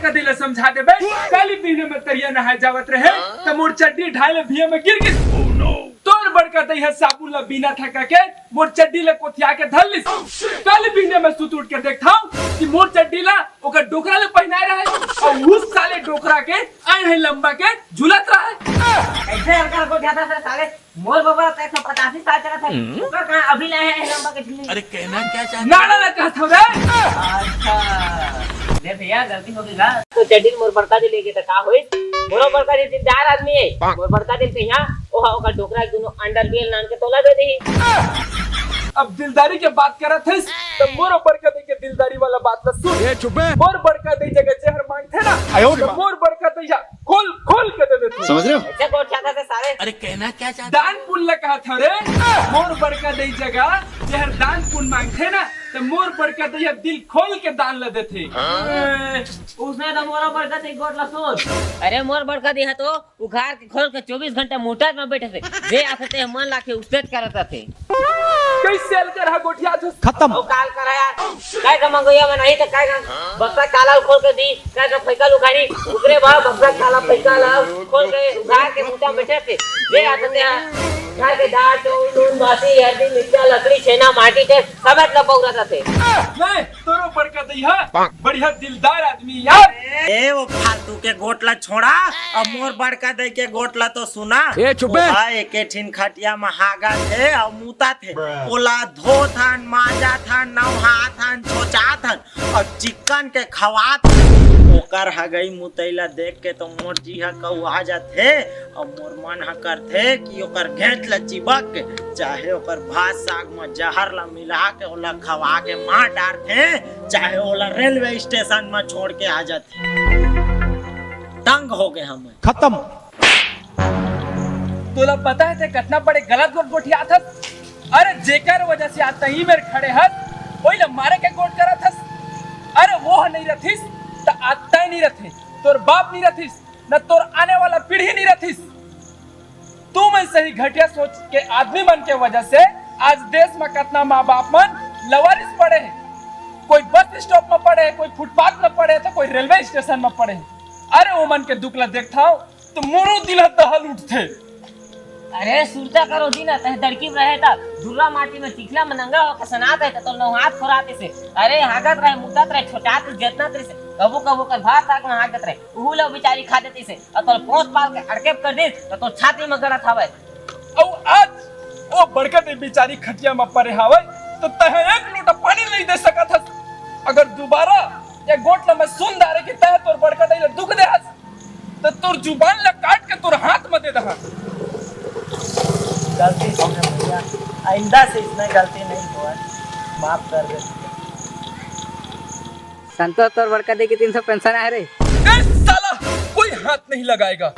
बड़का दिल समझा देबे काली पीने में तरिया नहाए जावत रहे त मोर चड्डी ढाले भिया में गिर गिस तोर बड़का दैया साबुन ला बिना ठका के मोर चड्डी ले कोथिया के धलिस काली पीने में सुत उठ के देखथाऊ कि मोर चड्डी ला ओकर डोकरा ले पहनाए रहे और उस साले डोकरा के आए है लंबा के झुलत रहे ऐसे हल्का को ज्यादा से साले मोर बाबा 185 साल चला था ओकर कहां अभी लाए है लंबा के झुलने। अरे कहना क्या चाहते नाना ना कहत हो रे। अच्छा दे भैया गलती हो गई ना तो चड्डी मोर बड़का दे लेके त का होई मोर बड़का दे दिलदार आदमी है मोर बड़का दे पे यहां ओहा ओकर डोकरा दोनों अंडरवियर नान के तोला दे देही। अब दिलदारी के बात करत है तो मोर बड़का दे के दिलदारी वाला बात तो सुन ए चुप है मोर बड़का दे जगह जहर मांगथे ना तो मोर बड़का दैया खोल खोल के दे देथे समझ रहे हो ऐसे कोट चाहता से सारे। अरे कहना क्या चाहते दान पुण्य कहा था रे मोर बड़का दे जगह जहर दान पुण्य मांगथे ना तो मोर बड़का दैया दिल खोल के दान ला देथे। उसने तो मोर बड़का दे गोट ला सोच अरे मोर बड़का दे तो उघार के खोल के 24 घंटे मोटर में बैठे थे जे आते मन लाके उस्तेज करत थे कैसे अलकर हा गोठिया थ खत्म ओ काल कर यार काय का मंगोया में नहीं तो काय का बक्सा काला खोल के दी काय का फैका उखाड़ी उतरे बा बक्सा काला फैका ला खोल के उघार के मोटा बैठे थे जे आते हैं काय के दाल नून बासी हल्दी मिर्चा लकड़ी छेना माटी के सब मतलब पौरा थे नहीं तोरो बड़का दैया बढ़िया दिलदार आदमी यार। ए वो फालतू के गोटला छोड़ा अब मोर बड़का दे के गोटला तो सुना ए चुप है एक ठिन खटिया में हागा थे और मुता थे ओला धो थन मांजा थन नहा थन छोचा थन और चिकन के खवा ओकर हगई मुतैला देख के तो मोर जी हा कहू आ जाथे और मोर मन हा करथे कि ओकर घेंट ल चिबक के चाहे ओकर भात साग में जहर ला मिला के ओला खवा के मार डारथे चाहे ओला रेलवे स्टेशन में छोड़ के आ जाथे। तंग हो गए हम खत्म। तोला पता है ते कितना बड़े गलत गोट गोठिया था अरे जेकर वजह से आज तही मेरे खड़े हस ओई ल मारे के गोट करत हस अरे वो नहीं रथिस त आता ही नहीं रथे तोर बाप नहीं रथिस न तोर आने वाला पीढ़ी नहीं रथिस तू मैं सही घटिया सोच के आदमी मन के वजह से आज देश में कितना माँ बाप मन लवारिस पड़े हैं कोई बस स्टॉप में पड़े है कोई फुटपाथ में पड़े तो कोई रेलवे स्टेशन में पड़े है अरे वो मन के दुख ला देखता हूँ तो मोरो दिल दहल उठते अरे सुरता करो दिन तह दड़की में रहे था धुर्रा माटी में चिखला में नंगा होकर सनात है तो नौ हाथ खोराते से अरे हागत रहे मुदत रहे छोटात जितना तरी से कबो कबो कर भात साग में हागत रहे उहू लो बेचारी खा देती से और तो पोंछ पाल के अड़केप कर दे तो छाती में गड़त हवे और आज ओ बड़का दे बेचारी खटिया में पड़े हावे तो तह एक लोटा पानी नहीं दे सकत हस अगर दोबारा ये गोटला में सुन दारे की तह तोर बड़का दे दुख दे हस तो तोर जुबान ला काट के तोर हाथ में दे दहा। गलती हो गई भैया आइंदा से इसमें गलती नहीं हुआ माफ कर दे। संतोष तोर बड़का दे के 300 पेंशन आ रे साला कोई हाथ नहीं लगाएगा।